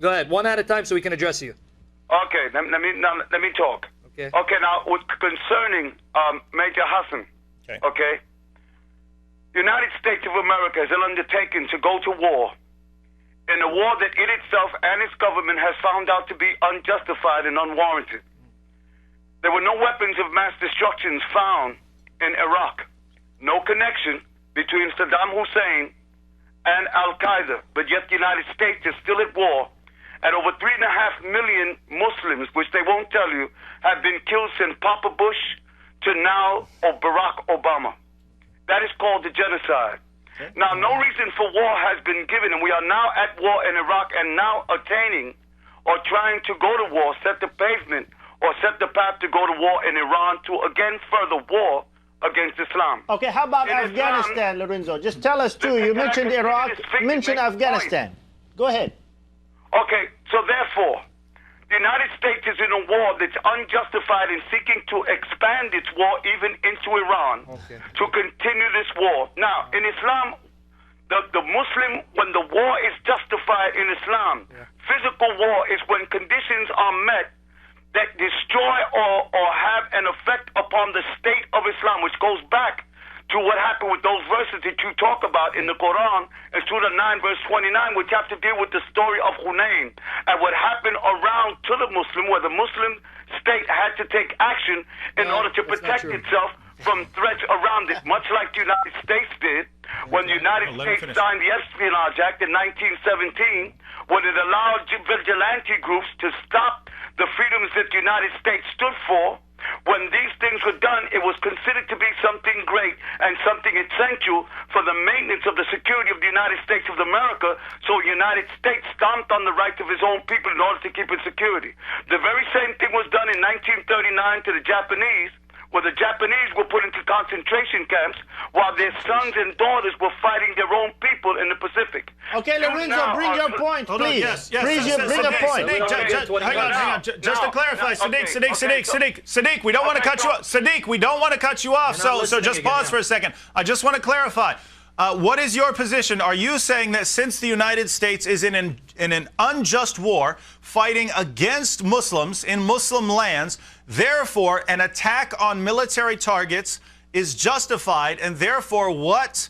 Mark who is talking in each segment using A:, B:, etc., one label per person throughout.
A: Go ahead, one at a time so we can address you.
B: Okay, let me talk.
A: Okay.
B: Okay, now concerning Major Hassan. Okay. The United States of America has undertaken to go to war in a war that it itself and its government has found out to be unjustified and unwarranted. There were no weapons of mass destruction found in Iraq. No connection between Saddam Hussein and Al-Qaeda, but yet the United States is still at war, and over 3.5 million Muslims, which they won't tell you, have been killed since Papa Bush to now Barack Obama. That is called the genocide. Now, no reason for war has been given, and we are now at war in Iraq and now attaining or trying to go to war, set the pavement or set the path to go to war in Iran to again further war against Islam.
C: Okay, how about
B: In
C: Afghanistan,
B: Islam,
C: Lorenzo? Just tell us too. You mentioned Iraq, mention Afghanistan. Go ahead.
B: Okay, so therefore, the United States is in a war that's unjustified in seeking to expand its war even into Iran to continue this war. Now, in Islam, the Muslim, when the war is justified in Islam, physical war is when conditions are met that destroy or have an effect upon the state of Islam, which goes back to what happened with those verses that you talk about in the Quran, in Surah 9, verse 29, which have to deal with the story of Hunayn and what happened around to the Muslim, where the Muslim state had to take action in order to protect itself from threats around it, much like the United States did when the United States signed the Espionage Act in 1917, when it allowed vigilante groups to stop the freedoms that the United States stood for. When these things were done, it was considered to be something great and something essential for the maintenance of the security of the United States of America, so the United States stomped on the rights of his own people in order to keep its security. The very same thing was done in 1939 to the Japanese, where the Japanese were put into concentration camps while their sons and daughters were fighting their own people in the Pacific.
C: Okay, Lorenzo, bring your point, please.
D: Yes,
C: Bring your point.
D: Hang on. Just to clarify, Sadiq, we don't want to cut you off. Sadiq, we don't want to cut you off. So just pause for a second. I just want to clarify. What is your position? Are you saying that since the United States is in an unjust war fighting against Muslims in Muslim lands, therefore an attack on military targets is justified, and therefore what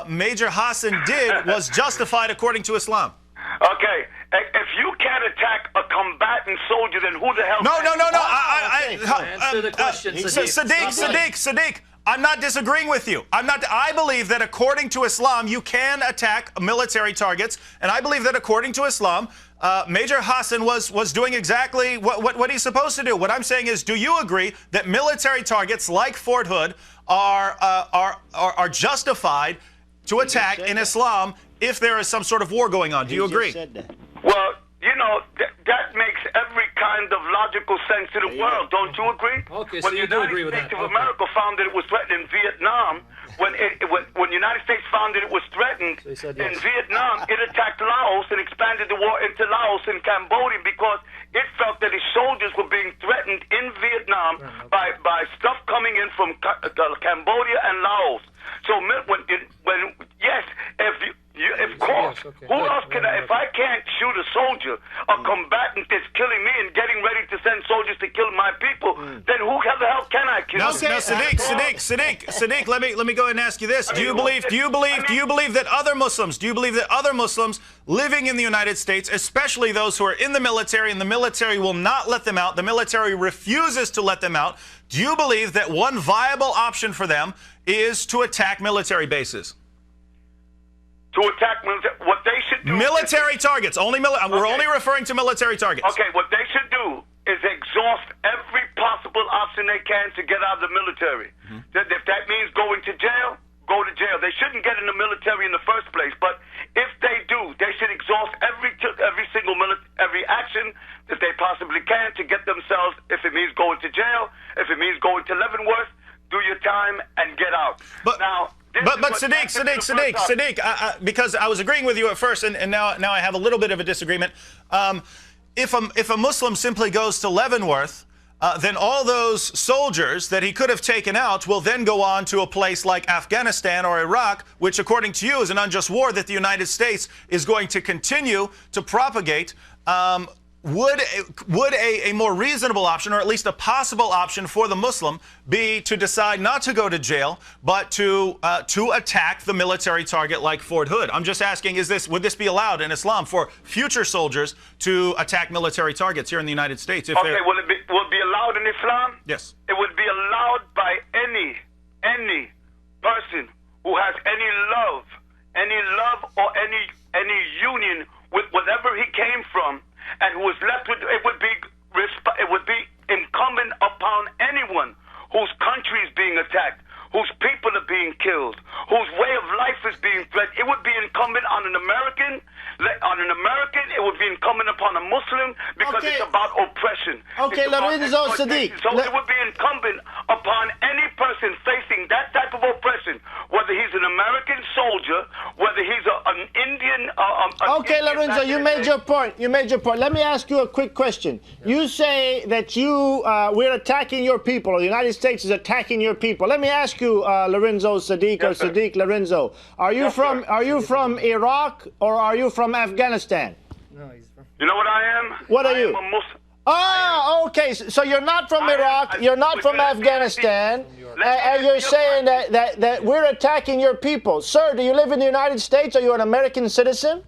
D: Major Hassan did was justified according to Islam?
B: Okay. If you can't attack a combatant soldier, then who the hell...
D: No.
A: Answer the question,
D: Sadiq, I'm not disagreeing with you. I believe that according to Islam, you can attack military targets, and I believe that according to Islam, Major Hassan was doing exactly what he's supposed to do. What I'm saying is, do you agree that military targets like Fort Hood are justified to attack in Islam if there is some sort of war going on? Do you agree?
B: Well, you know, that makes every kind of logical sense to the world. Don't you agree?
A: Okay, so you do agree with that.
B: When the United States of America found that it was threatened in Vietnam, when the United States found that it was threatened in Vietnam, it attacked Laos and expanded the war into Laos and Cambodia because it felt that its soldiers were being threatened in Vietnam by stuff coming in from Cambodia and Laos. So who else can if I can't shoot a soldier, a combatant that's killing me and getting ready to send soldiers to kill my people, then who the hell can I kill?
D: No, Sadiq, let me go ahead and ask you this. Do you believe that other Muslims living in the United States, especially those who are in the military, and the military will not let them out, the military refuses to let them out, do you believe that one viable option for them is to attack military bases?
B: To attack what they should do.
D: Military targets. We're only referring to military targets.
B: Okay, what they should do is exhaust every possible option they can to get out of the military. If that means going to jail, go to jail. They shouldn't get in the military in the first place. But if they do, they should exhaust every action that they possibly can to get themselves. If it means going to jail, if it means going to Leavenworth, do your time and get out. But
D: Sadiq, because I was agreeing with you at first, and now I have a little bit of a disagreement. If a Muslim simply goes to Leavenworth then all those soldiers that he could have taken out will then go on to a place like Afghanistan or Iraq, which, according to you, is an unjust war that the United States is going to continue to propagate. Would a more reasonable option, or at least a possible option for the Muslim, be to decide not to go to jail, but to attack the military target like Fort Hood? I'm just asking, would this be allowed in Islam for future soldiers to attack military targets here in the United States?
B: Okay, will it be allowed in Islam?
D: Yes.
B: It would be allowed by any person who has any love or any union with whatever he came from, and who is left with it would be incumbent upon anyone whose country is being attacked, whose people are being killed, whose way of life is being threatened. It would be incumbent on an American. It would be incumbent upon a Muslim, because it's about oppression.
C: Okay, Lorenzo Sadiq.
B: So it would be incumbent upon any person facing that type of oppression, whether he's an American soldier, whether he's an Indian.
C: Okay, Lorenzo, you made your point. Let me ask you a quick question. You say that we're attacking your people, or the United States is attacking your people. Let me ask you, Lorenzo Sadiq,
B: yes,
C: or Sadiq Lorenzo, are you from Iraq, or are you from Afghanistan?
A: No, he's from...
B: You know what I am?
C: What are you?
B: I'm a Muslim.
C: Oh, okay. So you're not from Iraq, you're not from Afghanistan, and you're saying that we're attacking your people. Sir, do you live in the United States? Are you an American citizen?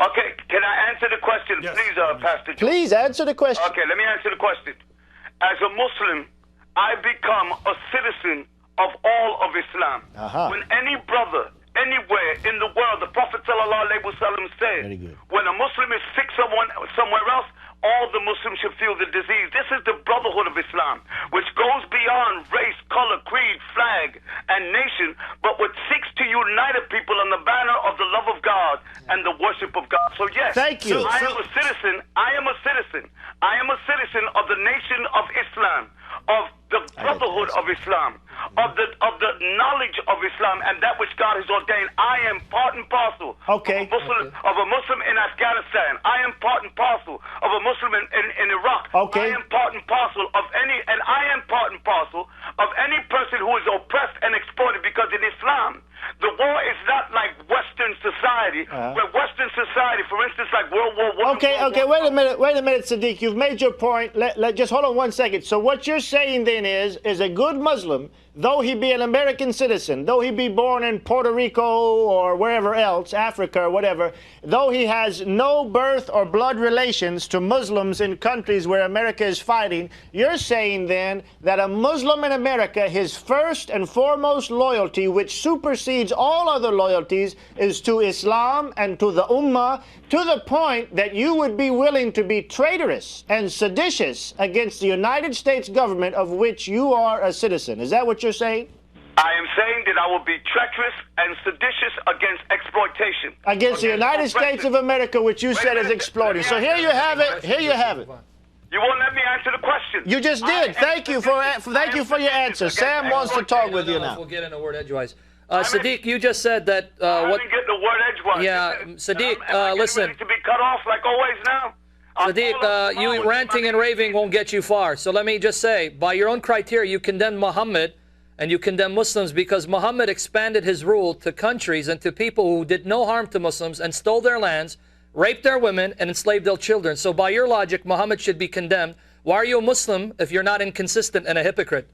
B: Okay, can I answer the question,
D: yes,
B: please, Pastor George?
C: Please answer the question.
B: Okay, let me answer the question. As a Muslim, I become a citizen of all of Islam. When any brother, anywhere in the world, the Prophet ﷺ said, when a Muslim is sick somewhere else, all the Muslims should feel the disease. This is the brotherhood of Islam, which goes beyond race, color, creed, flag, and nation, but which seeks to unite a people on the banner of the love of God and the worship of God. So yes,
C: thank you.
B: I am a citizen. I am a citizen of the nation of Islam, of the brotherhood of Islam, of the knowledge of Islam, and that which God has ordained. I am part and parcel of a Muslim in Afghanistan. I am part and parcel of a Muslim in Iraq. I am part and parcel of I am part and parcel of any person who is oppressed and exploited, because in Islam, the war is not like Western society, where Western society, for instance, like World War I.
C: Okay, wait a minute, Sadiq. You've made your point. Just hold on 1 second. So what you're saying then is a good Muslim, though he be an American citizen, though he be born in Puerto Rico or wherever else, Africa or whatever, though he has no birth or blood relations to Muslims in countries where America is fighting, you're saying then that a Muslim in America, his first and foremost loyalty, which supersedes all other loyalties, is to Islam and to the Ummah, to the point that you would be willing to be traitorous and seditious against the United States government of which you are a citizen. Is that what you're saying?
B: I am saying that I will be treacherous and seditious against exploitation.
C: Against the United States of America, which you said is exploiting. So here you have it. Here you have it.
B: You won't let me answer the question.
C: You just did. Thank you for your answer. Sam wants to talk with you now.
A: We'll get in a word edgewise. Sadiq, you just said that.
B: I didn't get the word edgewise.
A: Yeah, Sadiq, listen.
B: To be cut off like always now.
A: Sadiq, you ranting and raving won't get you far. So let me just say, by your own criteria, you condemn Muhammad and you condemn Muslims because Muhammad expanded his rule to countries and to people who did no harm to Muslims and stole their lands, raped their women, and enslaved their children. So by your logic, Muhammad should be condemned. Why are you a Muslim if you're not inconsistent and a hypocrite?